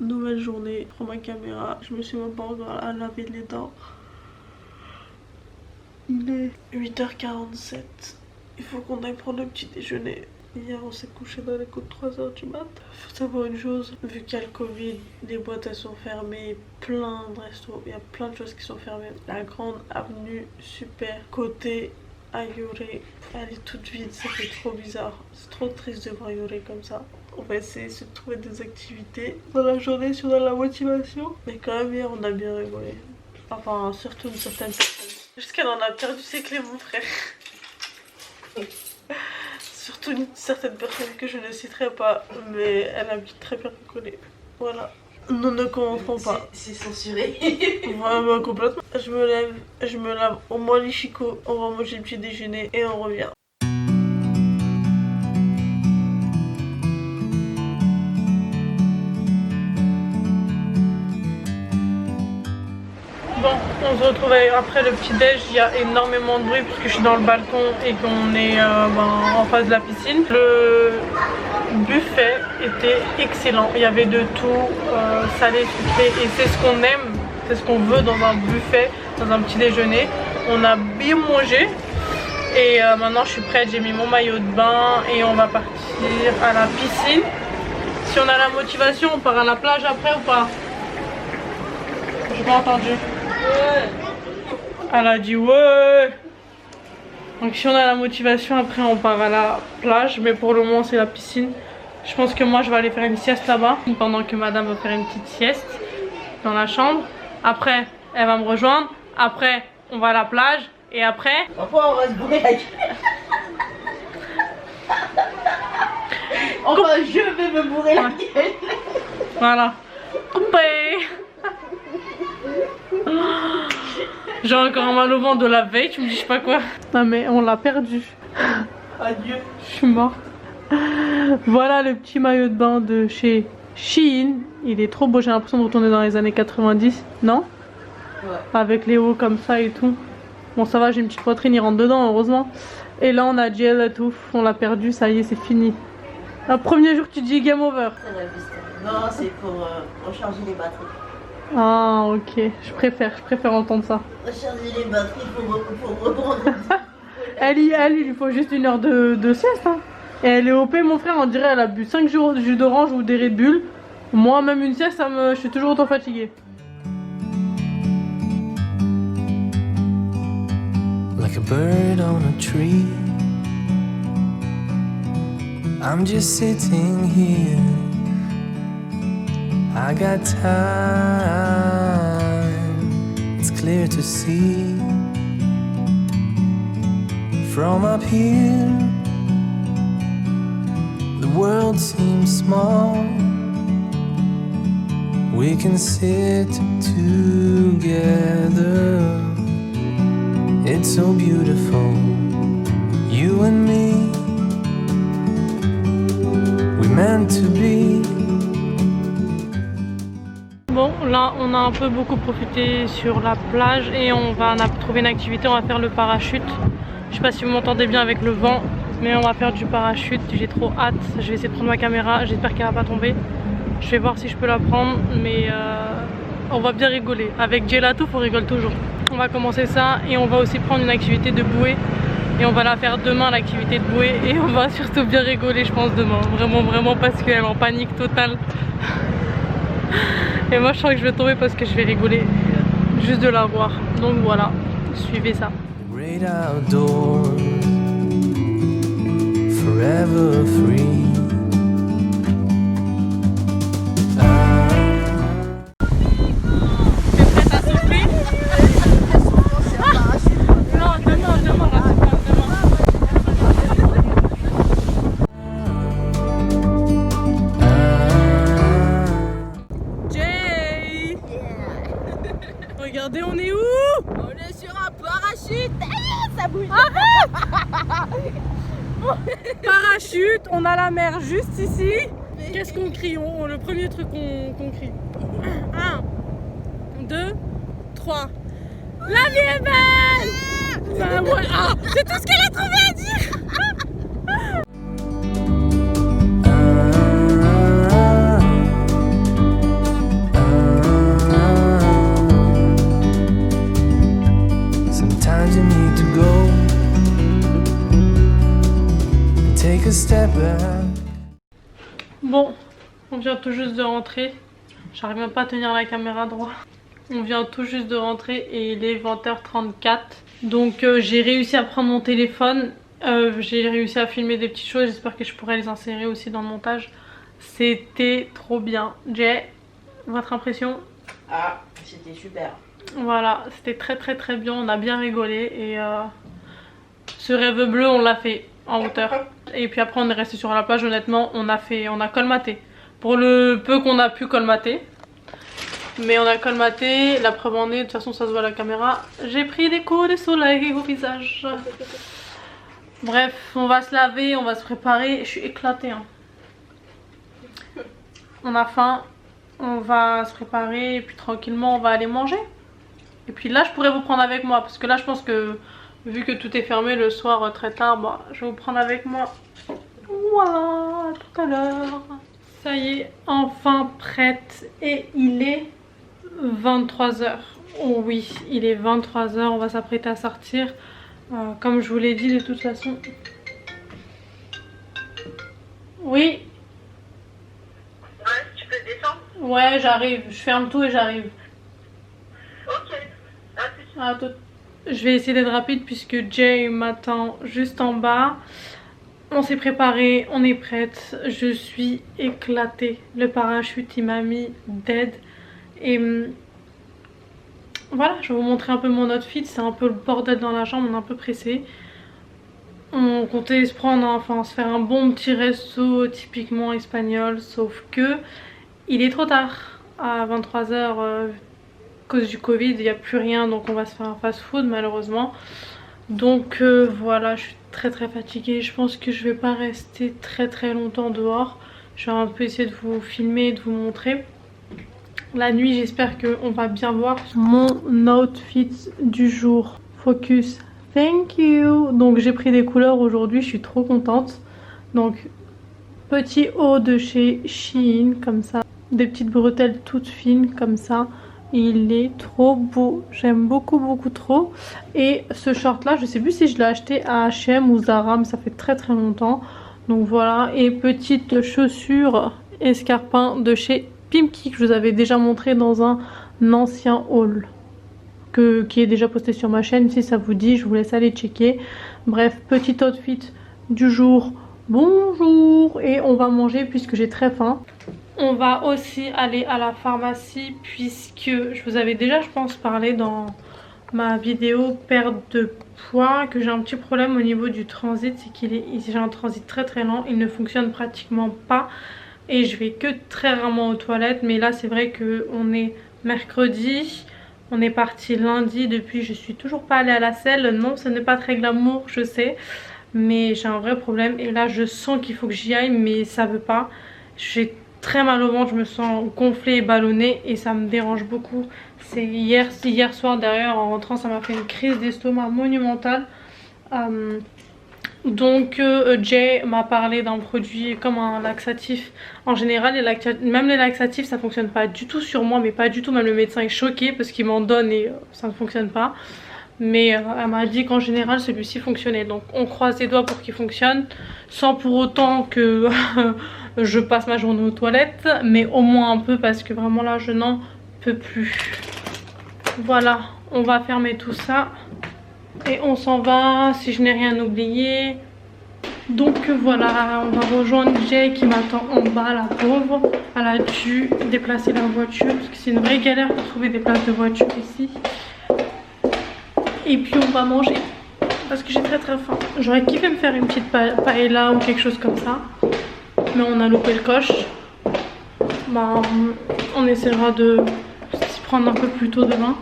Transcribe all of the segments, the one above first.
Nouvelle journée, je prends ma caméra, je me suis même pas encore à laver les dents. Il est 8h47, il faut qu'on aille prendre le petit déjeuner. Hier on s'est couché dans les coups de 3h du mat. Faut savoir une chose, vu qu'il y a le Covid, les boîtes elles sont fermées, plein de restos, il y a plein de choses qui sont fermées. La grande avenue super côté Ayuré, elle est toute vide, ça fait trop bizarre. C'est trop triste de voir Ayuré comme ça. On va essayer de se trouver des activités dans la journée si on a la motivation. Mais quand même hier on a bien rigolé. Enfin surtout une certaine personne. Jusqu'elle en a perdu ses clés mon frère. Surtout une certaine personne que je ne citerai pas, mais elle a très bien rigolé. Voilà. Nous ne commenterons pas. C'est censuré. Vraiment complètement. Je me lave au moins les chicots, on va manger le petit déjeuner et on revient. Bon, on se retrouve après le petit déj. Il y a énormément de bruit parce que je suis dans le balcon et qu'on est en face de la piscine. Le buffet était excellent. Il y avait de tout, salé, sucré, et c'est ce qu'on aime, c'est ce qu'on veut dans un buffet, dans un petit déjeuner. On a bien mangé et maintenant je suis prête. J'ai mis mon maillot de bain et on va partir à la piscine. Si on a la motivation, on part à la plage après ou pas? J'ai pas entendu. Ouais. Elle a dit ouais. Donc si on a la motivation, après on part à la plage. Mais pour le moment c'est la piscine. Je pense que moi je vais aller faire une sieste là-bas, pendant que madame va faire une petite sieste dans la chambre. Après elle va me rejoindre. Après on va à la plage. Et après Parfois on va se bourrer la gueule. Enfin je vais me bourrer la gueule. Voilà. Coupé. J'ai encore un mal au ventre de la veille, tu me dis je sais pas quoi. Non mais on l'a perdu. Adieu. Je suis morte. Voilà le petit maillot de bain de chez Shein. Il est trop beau, j'ai l'impression de retourner dans les années 90, non? Ouais. Avec les hauts comme ça et tout. Bon ça va, j'ai une petite poitrine, il rentre dedans heureusement. Et là on a Jill et tout, on l'a perdu, ça y est c'est fini. Le premier jour tu dis game over. Non, c'est pour recharger les batteries. Ah ok, je préfère entendre ça. Recharger les batteries pour reprendre. Elle, il lui faut juste 1 heure de sieste. Hein. Et elle est OP, mon frère, on dirait elle a bu 5 jours de jus d'orange ou des Red Bull. Moi, même une sieste, je suis toujours autant fatiguée. Like a bird on a tree, I'm just sitting here. I got time, it's clear to see. From up here, the world seems small. We can sit together. It's so beautiful, you and me. We meant to be. Bon, là on a un peu beaucoup profité sur la plage et on a trouvé une activité, on va faire le parachute. Je sais pas si vous m'entendez bien avec le vent, mais on va faire du parachute, j'ai trop hâte. Je vais essayer de prendre ma caméra, j'espère qu'elle va pas tomber. Je vais voir si je peux la prendre, mais on va bien rigoler. Avec Gelato, faut rigoler toujours. On va commencer ça et on va aussi prendre une activité de bouée. Et on va la faire demain, l'activité de bouée. Et on va surtout bien rigoler, je pense, demain. Vraiment, parce qu'elle est en panique totale. Et moi, je sens que je vais tomber parce que je vais rigoler juste de la voir. Donc voilà, suivez ça. Great outdoors, forever free. T'es prête à souffler? Non, demain, Jay! Regardez, on est où? On est sur un parachute. Ça bouge. Parachute, on a la mer juste ici. Qu'est-ce qu'on crie? Le premier truc qu'on crie. 1, 2, 3. La vie est belle! Ben voilà, c'est tout ce qu'elle a trouvé à dire! Bon, on vient tout juste de rentrer. J'arrive même pas à tenir la caméra droit. On vient tout juste de rentrer et il est 20h34. Donc j'ai réussi à prendre mon téléphone. J'ai réussi à filmer des petites choses. J'espère que je pourrai les insérer aussi dans le montage. C'était trop bien. Jay, votre impression? Ah, c'était super. Voilà, c'était très bien. On a bien rigolé et ce rêve bleu on l'a fait en hauteur. Et puis après on est resté sur la plage. Honnêtement on a colmaté. Pour le peu qu'on a pu colmater. Mais on a colmaté, la preuve en est, de toute façon ça se voit à la caméra. J'ai pris des coups de soleil au visage. Bref, on va se laver, on va se préparer. Je suis éclatée. Hein. On a faim, on va se préparer et puis tranquillement on va aller manger. Et puis là je pourrais vous prendre avec moi parce que là je pense que vu que tout est fermé le soir très tard, bah, je vais vous prendre avec moi. Voilà, à tout à l'heure. Ça y est, enfin prête et il est 23h. Oh oui, il est 23h, on va s'apprêter à sortir. Comme je vous l'ai dit de toute façon. Oui. Ouais, tu peux descendre? Ouais, j'arrive. Je ferme tout et j'arrive. Ok. À tout. Je vais essayer d'être rapide puisque Jay m'attend juste en bas. On s'est préparé, on est prête. Je suis éclatée. Le parachute, il m'a mis dead. Et voilà, je vais vous montrer un peu mon outfit. C'est un peu le bordel dans la chambre, on est un peu pressé. On comptait se prendre, enfin se faire un bon petit resto typiquement espagnol. Sauf que il est trop tard. À 23h, à cause du Covid, il n'y a plus rien. Donc on va se faire un fast food malheureusement. Donc voilà, je suis très fatiguée. Je pense que je vais pas rester très longtemps dehors. Je vais un peu essayer de vous filmer et de vous montrer. La nuit, j'espère qu'on va bien voir mon outfit du jour. Focus, thank you. Donc j'ai pris des couleurs aujourd'hui, je suis trop contente. Donc petit haut de chez Shein comme ça. Des petites bretelles toutes fines comme ça. Il est trop beau, j'aime beaucoup trop. Et ce short là, je sais plus si je l'ai acheté à H&M ou Zara, mais ça fait très longtemps. Donc voilà, et petite chaussure escarpin de chez Pimki que je vous avais déjà montré dans un ancien haul qui est déjà posté sur ma chaîne. Si ça vous dit, je vous laisse aller checker. Bref, petit outfit du jour. Bonjour. Et on va manger puisque j'ai très faim. On va aussi aller à la pharmacie puisque je vous avais déjà, je pense, parlé dans ma vidéo perte de poids que j'ai un petit problème au niveau du transit. C'est j'ai un transit très lent. Il ne fonctionne pratiquement pas. Et je vais que très rarement aux toilettes. Mais là c'est vrai qu'on est mercredi. On est parti lundi. Depuis je suis toujours pas allée à la selle. Non, ce n'est pas très glamour, je sais. Mais j'ai un vrai problème. Et là je sens qu'il faut que j'y aille. Mais ça veut pas. J'ai très mal au ventre. Je me sens gonflée et ballonnée. Et ça me dérange beaucoup. C'est hier soir d'ailleurs en rentrant. Ça m'a fait une crise d'estomac monumentale. Donc Jay m'a parlé d'un produit comme un laxatif. En général même les laxatifs ça fonctionne pas du tout sur moi, mais pas du tout, même le médecin est choqué parce qu'il m'en donne et ça ne fonctionne pas. Mais elle m'a dit qu'en général celui-ci fonctionnait. Donc on croise les doigts pour qu'il fonctionne, sans pour autant que je passe ma journée aux toilettes, mais au moins un peu parce que vraiment là je n'en peux plus. Voilà, on va fermer tout ça. Et on s'en va si je n'ai rien oublié. Donc voilà, on va rejoindre Jay qui m'attend en bas, la pauvre. Elle a dû déplacer la voiture parce que c'est une vraie galère pour trouver des places de voiture ici. Et puis on va manger parce que j'ai très faim. J'aurais kiffé me faire une petite paella ou quelque chose comme ça, mais on a loupé le coche. Bah, on essaiera de s'y prendre un peu plus tôt demain.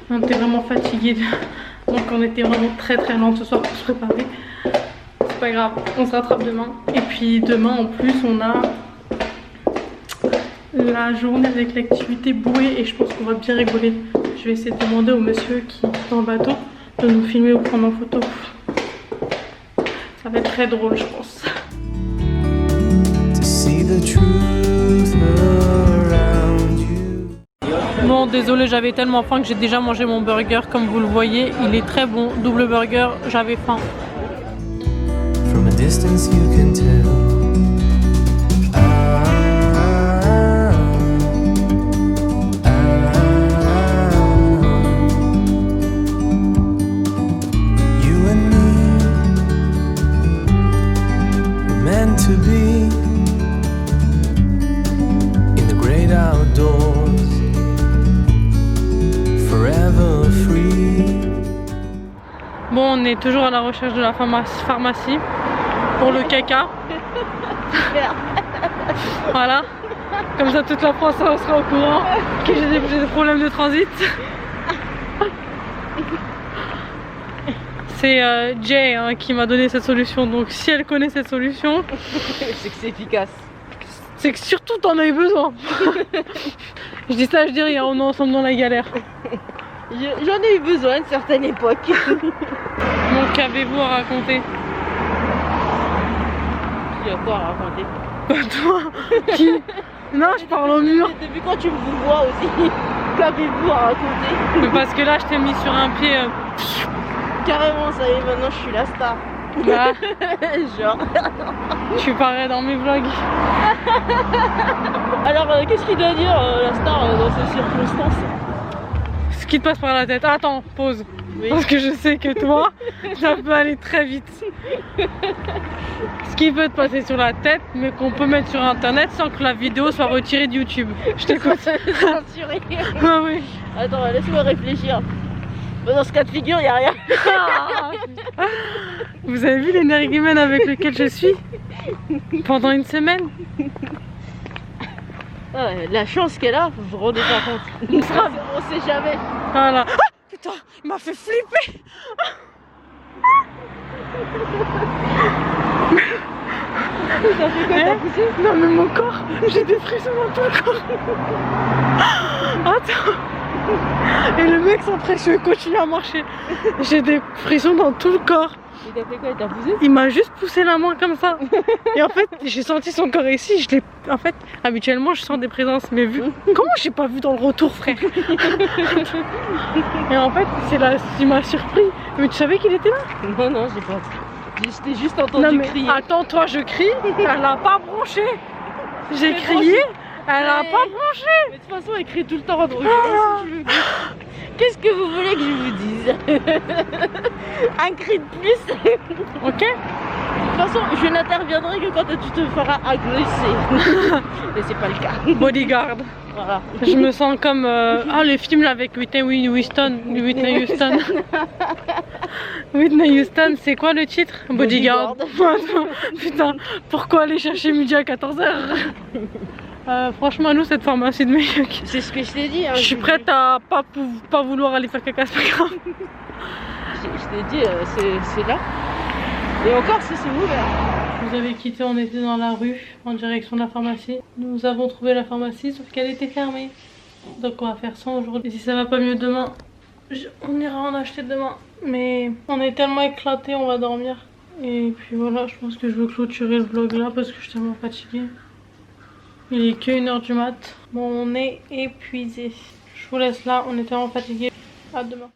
On était vraiment fatigués. Donc on était vraiment très lent ce soir pour se préparer. C'est pas grave, on se rattrape demain. Et puis demain en plus on a la journée avec l'activité bouée et je pense qu'on va bien rigoler. Je vais essayer de demander au monsieur qui est dans le bateau de nous filmer ou prendre en photo. Ça va être très drôle je pense. To see the truth around you. Bon désolé, j'avais tellement faim que j'ai déjà mangé mon burger comme vous le voyez. Il est très bon, double burger, j'avais faim. From a distance you can tell Bon, on est toujours à la recherche de la pharmacie pour le caca. Super. Voilà. Comme ça, toute la France sera au courant que j'ai des problèmes de transit. C'est Jay hein, qui m'a donné cette solution. Donc, si elle connaît cette solution, C'est que c'est efficace. c'est que surtout t'en as eu besoin. Je dis ça, je dis rien, on est ensemble dans la galère. J'en ai eu besoin à une certaine époque. Donc, qu'avez-vous à raconter? J'ai quoi à raconter? Toi qui... Non, je parle au mur. Depuis quand tu me vois aussi? Qu'avez-vous à raconter? Mais parce que là, je t'ai mis sur un pied. Carrément, ça y est, maintenant je suis la star. Là, Genre. tu parais dans mes vlogs. Alors, qu'est-ce qu'il doit dire la star dans ces circonstances? Ce qui te passe par la tête. Attends, pause. Oui. Parce que je sais que toi, ça peut aller très vite. Ce qui peut te passer sur la tête, mais qu'on peut mettre sur internet sans que la vidéo soit retirée de YouTube. Je t'écoute. Censuré. Ah oui. Attends, laisse-moi réfléchir. Dans ce cas de figure, il n'y a rien. Vous avez vu l'énergumène avec lequel je suis pendant une semaine? Ah, la chance qu'elle a, vous vous rendez pas compte. On sait jamais. Voilà. Ah, putain, il m'a fait flipper. Ça fait quoi, t'as poussé? Non mais mon corps, j'ai des frissons dans tout le corps. Attends. Et le mec s'empresse, je continue à marcher. J'ai des frissons dans tout le corps. Il t'a fait quoi? Il t'a poussé? Il m'a juste poussé la main comme ça. Et en fait, j'ai senti son corps ici. Je l'ai. En fait, habituellement, je sens des présences, mais vu. Comment j'ai pas vu dans le retour, frère? Et en fait, il m'a surpris. Mais tu savais qu'il était là? Non, non, j'ai pas. J'étais juste Non entendu mais crier. attends, toi, je crie. Elle a pas bronché. J'ai crié. Elle a pas bronché. Mais de toute façon, elle crie tout le temps. Donc, qu'est-ce que vous voulez que je vous dise? Un cri de plus. Ok. De toute façon, je n'interviendrai que quand tu te feras agresser. Et c'est pas le cas. Bodyguard. Voilà. Je me sens comme le film là avec Whitney Houston. Whitney Houston, c'est quoi le titre? Bodyguard. Putain, pourquoi aller chercher midi à 14h? Franchement, nous, cette pharmacie de Meilloc, C'est ce que je t'ai dit. Hein, je suis prête à pas vouloir aller faire caca, c'est pas grave. Je t'ai dit, c'est là. Et encore, si c'est ouvert. Vous avez quitté, on était dans la rue en direction de la pharmacie. Nous avons trouvé la pharmacie, sauf qu'elle était fermée. Donc on va faire ça aujourd'hui. Et si ça va pas mieux demain, on ira en acheter demain. Mais on est tellement éclatés, on va dormir. Et puis voilà, je pense que je veux clôturer le vlog là parce que je suis tellement fatiguée. Il est que 1h du mat. Bon, on est épuisé. Je vous laisse là, on est tellement fatigués. À demain.